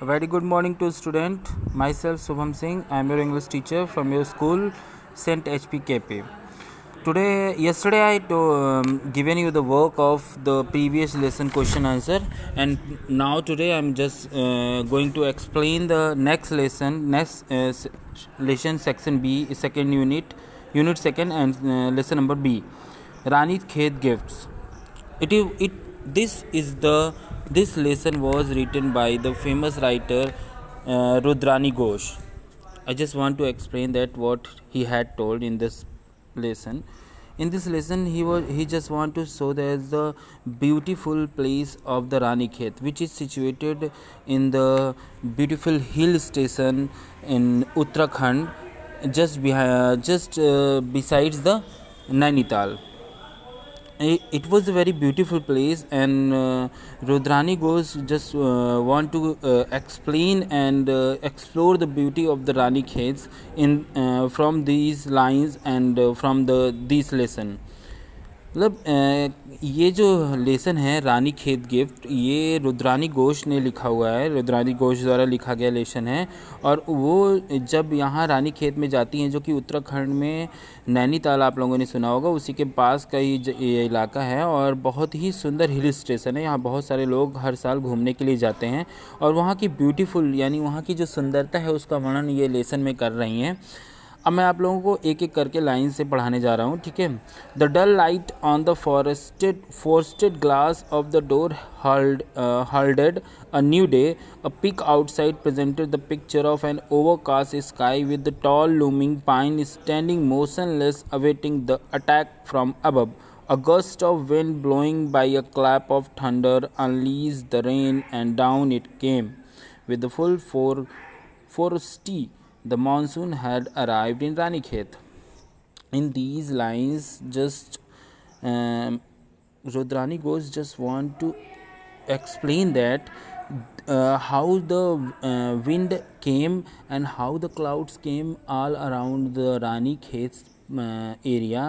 A very good morning to student. Myself Subham Singh. I am your English teacher from your school, Saint HPKP. Yesterday I given you the work of the previous lesson question answer, and now today I am just going to explain the next lesson section B, second unit second, and lesson number B, Rani Khet gifts. This lesson was written by the famous writer Rudrani Ghosh. I just want to explain that what he had told in this lesson. In this lesson, he just want to show there's the beautiful place of the Rani Khet, which is situated in the beautiful hill station in Uttarakhand, besides the Nainital. It was a very beautiful place, and Rudrani Ghosh just want to explain and explore the beauty of the Rani Khets in from these lines and from these lesson. मतलब ये जो lesson है रानी खेत gift, ये रुद्रानी घोष ने लिखा हुआ है, रुद्रानी घोष द्वारा लिखा गया लेसन है। और वो जब यहाँ रानी खेत में जाती हैं, जो कि उत्तराखंड में नैनीताल आप लोगों ने सुना होगा, उसी के पास का ही ये इलाका है और बहुत ही सुंदर हिल स्टेशन है। यहाँ बहुत सारे लोग हर साल घूमने के लिए जाते हैं और वहाँ की ब्यूटीफुल यानी वहाँ की जो सुंदरता है उसका वर्णन ये लेसन में कर रही हैं। अब मैं आप लोगों को एक एक करके लाइन से पढ़ाने जा रहा हूँ, ठीक है। The dull light on the frosted glass of the door heralded a new day. A peek outside presented the picture of an overcast sky with the tall looming pine standing motionless awaiting the attack from above. A gust of wind blowing by a clap of thunder unleashed the rain, and down it came with the full force. The monsoon had arrived in Ranikhet. In these lines, Rudrani Ghosh just want to explain that how the wind came and how the clouds came all around the Ranikhet area,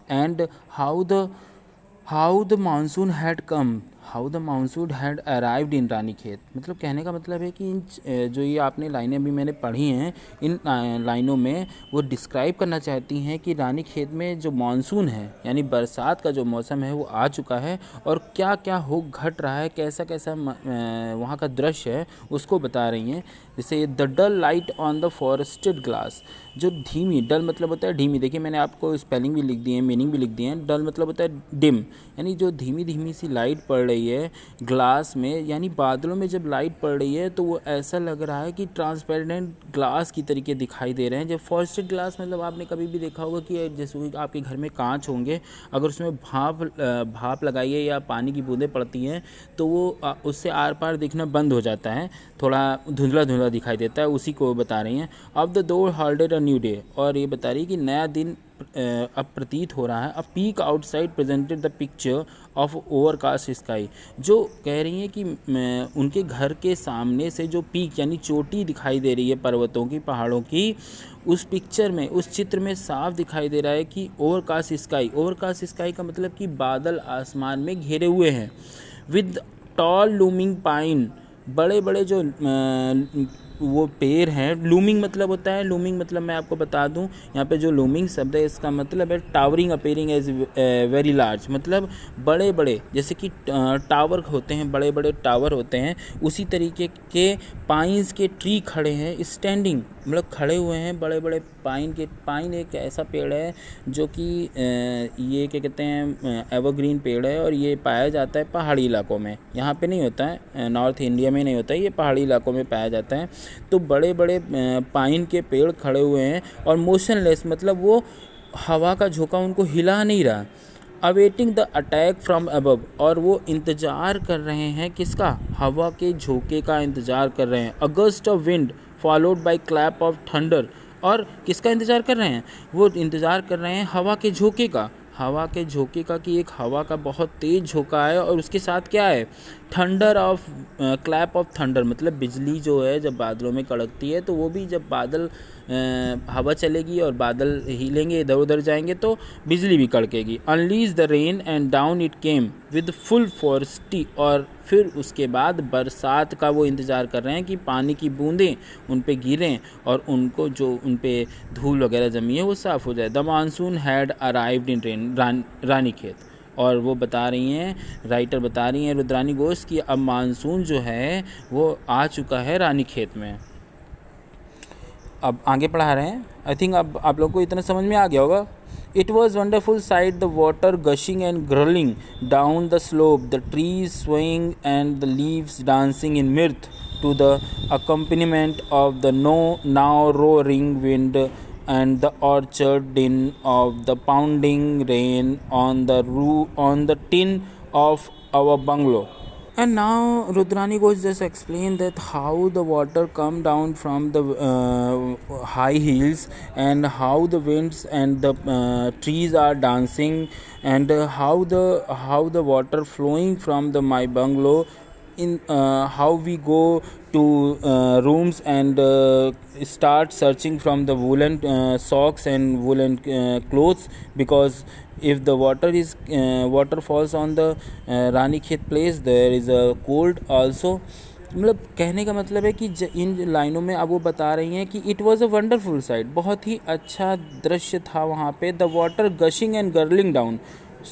and how the monsoon had come, how the monsoon had arrived in Ranikhet. मतलब कहने का मतलब है कि जो ये आपने लाइनें अभी मैंने पढ़ी हैं, इन लाइनों में वो डिस्क्राइब करना चाहती हैं कि रानी खेत में जो मानसून है यानी बरसात का जो मौसम है वो आ चुका है और क्या क्या घट रहा है, कैसा कैसा वहाँ का दृश्य है उसको बता रही हैं। जैसे the dull light on the frosted glass, जो धीमी, डल मतलब होता है धीमी, देखिए मैंने आपको स्पेलिंग भी लिख दी है, मीनिंग भी लिख दिए हैं। डल मतलब होता है डिम, यानी जो धीमी धीमी सी लाइट पड़ रही है ग्लास में, यानी बादलों में जब लाइट पड़ रही है तो वो ऐसा लग रहा है कि ट्रांसपेरेंट ग्लास की तरीके दिखाई दे रहे हैं। जब फॉरेस्टेड ग्लास मतलब आपने कभी भी देखा होगा कि जैसे आपके घर में कांच होंगे, अगर उसमें भाप लगाइए या पानी की बूंदें पड़ती हैं तो वो उससे आर पार दिखना बंद हो जाता है, थोड़ा धुंधला धुंधला दिखाई देता है, उसी को बता रही हैं। Of the door heralded a new day, और ये बता रही है कि नया दिन अब प्रतीत हो रहा है। अ peak outside presented the picture of overcast sky, जो कह रही हैं कि उनके घर के सामने से जो पीक यानी चोटी दिखाई दे रही है पर्वतों की, पहाड़ों की, उस पिक्चर में, उस चित्र में साफ दिखाई दे रहा है कि ओवरकास्ट स्काई, ओवरकास्ट स्काई का मतलब कि बादल आसमान में घेरे हुए हैं। विद टॉल लूमिंग पाइन, बड़े बड़े जो वो पेड़ हैं, लूमिंग मतलब होता है, लूमिंग मतलब मैं आपको बता दूं, यहाँ पे जो लूमिंग शब्द है इसका मतलब है towering appearing as very large, मतलब बड़े बड़े, जैसे कि टावर होते हैं, बड़े बड़े टावर होते हैं, उसी तरीके के पाइन्स के ट्री खड़े हैं, स्टैंडिंग मतलब खड़े हुए हैं बड़े बड़े पाइन एक ऐसा पेड़ है जो कि ये क्या कहते हैं एवरग्रीन पेड़ है, और ये पाया जाता है पहाड़ी इलाकों में, यहाँ पे नहीं होता है, नॉर्थ इंडिया में नहीं होता है, ये पहाड़ी इलाकों में पाया जाता है। तो बड़े बड़े पाइन के पेड़ खड़े हुए हैं और मोशनलेस मतलब वो हवा का झोंका उनको हिला नहीं रहा। Awaiting the attack from above, और वो इंतज़ार कर रहे हैं किसका, हवा के झोंके का इंतज़ार कर रहे हैं। August of wind followed by clap of thunder, और किसका इंतज़ार कर रहे हैं, वो इंतज़ार कर रहे हैं हवा के झोंके का, हवा के झोंके का, कि एक हवा का बहुत तेज़ झोंका है और उसके साथ क्या है thunder of clap of thunder मतलब बिजली जो है जब बादलों में कड़कती है तो वो भी जब बादल हवा चलेगी और बादल हिलेंगे इधर उधर जाएंगे तो बिजली भी कड़केगी. Unleashed the rain and down it came with full ferocity. और फिर उसके बाद बरसात का वो इंतज़ार कर रहे हैं कि पानी की बूंदें उन पे गिरें और उनको जो उन पे धूल वगैरह जमी है वो साफ़ हो जाए. द मानसून हैड अराइव्ड इन रानीखेत. और वो बता रही हैं, राइटर बता रही हैं रुद्रानी घोष की अब मानसून जो है वो आ चुका है रानीखेत में. अब आगे पढ़ा रहे हैं. आई थिंक अब आप लोग को इतना समझ में आ गया होगा. It was wonderful sight, the water gushing and gurgling down the slope, the trees swaying and the leaves dancing in mirth to the accompaniment of the now roaring wind and the orchard din of the pounding rain on the tin of our bungalow. And now Rudrani Ghosh just explained that how the water come down from the high hills and how the winds and the trees are dancing and how the water flowing from the my bungalow in how we go to rooms and start searching from the woolen socks and woolen clothes because if the water falls on the Ranikhet place there is a cold also. मतलब कहने का मतलब है कि इन लाइनों में अब वो बता रही हैं कि it was a wonderful site. बहुत ही अच्छा दृश्य था वहाँ पे. The water gushing and girling down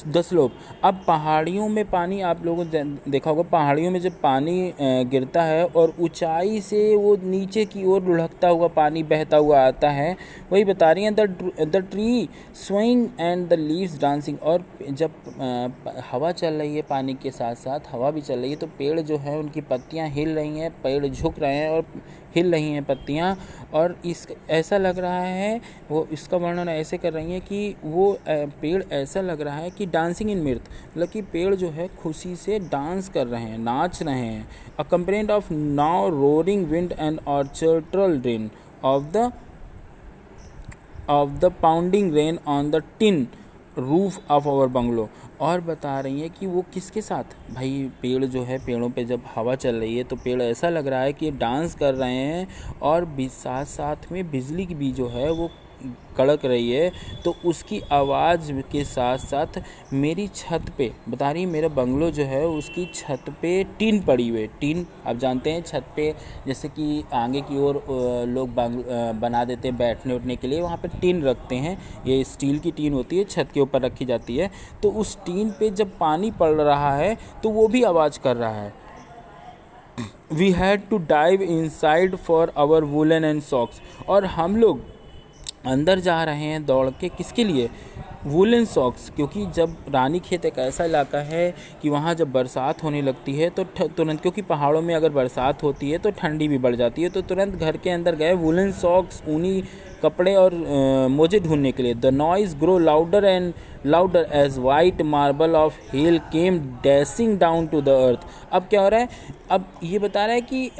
the slope. अब पहाड़ियों में पानी आप लोगों ने देखा होगा. पहाड़ियों में जब पानी गिरता है और ऊंचाई से वो नीचे की ओर लुढ़कता हुआ पानी बहता हुआ आता है. वही बता रही हैं the tree swing and the leaves dancing. और जब हवा चल रही है पानी के साथ साथ हवा भी चल रही है तो पेड़ जो है उनकी पत्तियां हिल रही हैं. पेड़ झुक रहे हैं और हिल रही हैं पत्तियां. और इस ऐसा लग रहा है वो इसका वर्णन ऐसे कर रही हैं कि वो पेड़ ऐसा लग रहा है कि डांसिंग इन मिर्थ मतलब कि पेड़ जो है खुशी से डांस कर रहे हैं, नाच रहे हैं. Accompanied of now roaring wind and orchestral rain of the pounding rain on the tin roof of our bungalow. और बता रही है कि वो किसके साथ भाई पेड़ जो है पेड़ों पे जब हवा चल रही है तो पेड़ ऐसा लग रहा है कि डांस कर रहे हैं और साथ साथ में बिजली की भी जो है वो कड़क रही है. तो उसकी आवाज़ के साथ साथ मेरी छत पे बता रही है मेरा बंगलो जो है उसकी छत पे टीन पड़ी हुई है. टीन आप जानते हैं छत पे जैसे कि आगे की ओर लोग बना देते हैं बैठने उठने के लिए. वहाँ पे टीन रखते हैं. ये स्टील की टीन होती है छत के ऊपर रखी जाती है. तो उस टीन पे जब पानी पड़ रहा है तो वो भी आवाज़ कर रहा है. We had to dive inside for our woollen and socks. और हम लोग अंदर जा रहे हैं दौड़ के किसके लिए? Woollen socks. क्योंकि जब रानीखेत एक ऐसा इलाका है कि वहाँ जब बरसात होने लगती है तो तुरंत क्योंकि पहाड़ों में अगर बरसात होती है तो ठंडी भी बढ़ जाती है तो तुरंत घर के अंदर गए वुलन सॉक्स ऊनी कपड़े और मोजे ढूंढने के लिए. The noise grow louder and louder as white marble of hail came dashing down to the earth. अब क्या हो रहा है? अब ये बता रहा है कि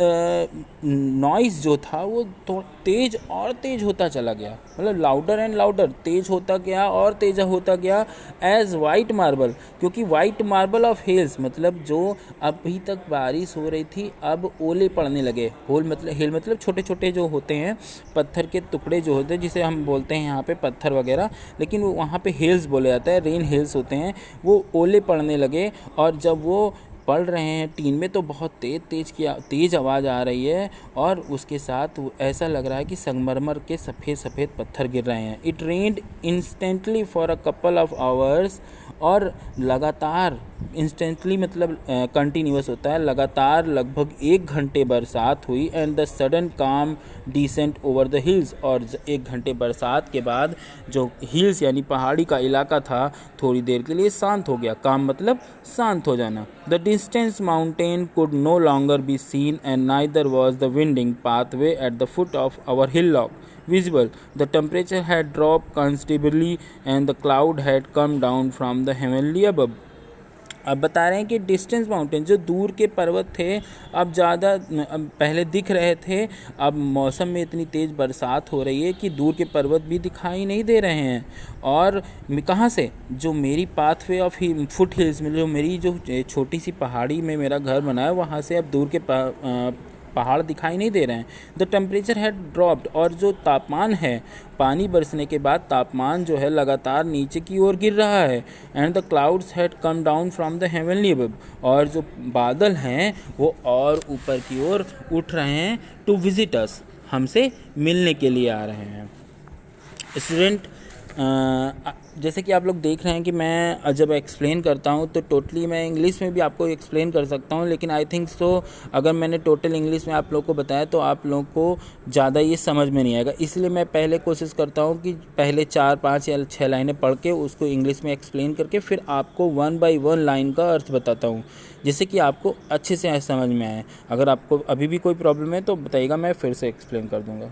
नॉइज़ जो था वो तो तेज़ और तेज़ होता चला गया. मतलब लाउडर एंड लाउडर तेज़ होता गया और तेज़ होता गया एज वाइट मार्बल. क्योंकि वाइट मार्बल ऑफ हेल्स मतलब जो अभी तक बारिश हो रही थी अब ओले पड़ने लगे. हेल मतलब छोटे छोटे जो होते हैं पत्थर के टुकड़े जो होते हैं जिसे हम बोलते हैं यहाँ पे पत्थर वगैरह, लेकिन वो वहाँ पे हेल्स बोले जाता है. रेन हेल्स होते हैं. वो ओले पड़ने लगे और जब वो पड़ रहे हैं टीन में तो बहुत तेज़ आवाज़ आ रही है और उसके साथ ऐसा लग रहा है कि संगमरमर के सफ़ेद सफ़ेद पत्थर गिर रहे हैं. It rained instantly for a couple of hours. और लगातार इंस्टेंटली मतलब कंटिन्यूस होता है. लगातार लगभग 1 घंटे बरसात हुई. एंड द सडन काम डिसेंट ओवर द हिल्स. और 1 घंटे बरसात के बाद जो हिल्स यानी पहाड़ी का इलाका था थोड़ी देर के लिए शांत हो गया. काम मतलब शांत हो जाना. The distance mountain could no longer be seen and neither was the winding pathway at the foot of our hillock visible. The temperature had dropped considerably and the cloud had come down from the heavenly above. अब बता रहे हैं कि distance mountain, जो दूर के पर्वत थे अब ज़्यादा पहले दिख रहे थे, अब मौसम में इतनी तेज़ बरसात हो रही है कि दूर के पर्वत भी दिखाई नहीं दे रहे हैं। और कहाँ से, जो मेरी पाथवे ऑफ फुट हिल्स में, जो मेरी जो छोटी सी पहाड़ी में मेरा घर बना है, वहाँ से अब दूर के पहाड़ दिखाई नहीं दे रहे हैं। द टेम्परेचर हैड ड्रॉप्ड, और जो तापमान है, पानी बरसने के बाद तापमान जो है लगातार नीचे की ओर गिर रहा है। And the clouds had come down from the heavenly above, और जो बादल हैं वो और ऊपर की ओर उठ रहे हैं। टू विजिट अस, हमसे मिलने के लिए आ रहे हैं। स्टूडेंट, जैसे कि आप लोग देख रहे हैं कि मैं जब एक्सप्लेन करता हूँ तो टोटली मैं इंग्लिश में भी आपको एक्सप्लेन कर सकता हूँ, लेकिन आई थिंक सो अगर मैंने टोटल इंग्लिश में आप लोग को बताया तो आप लोगों को ज़्यादा ये समझ में नहीं आएगा। इसलिए मैं पहले कोशिश करता हूँ कि पहले 4, 5 या 6 लाइनें पढ़ के उसको इंग्लिश में एक्सप्लेन करके फिर आपको 1 बाय 1 लाइन का अर्थ बताता हूँ, जिससे कि आपको अच्छे से समझ में आए। अगर आपको अभी भी कोई प्रॉब्लम है तो बताइएगा, मैं फिर से एक्सप्लेन कर दूँगा।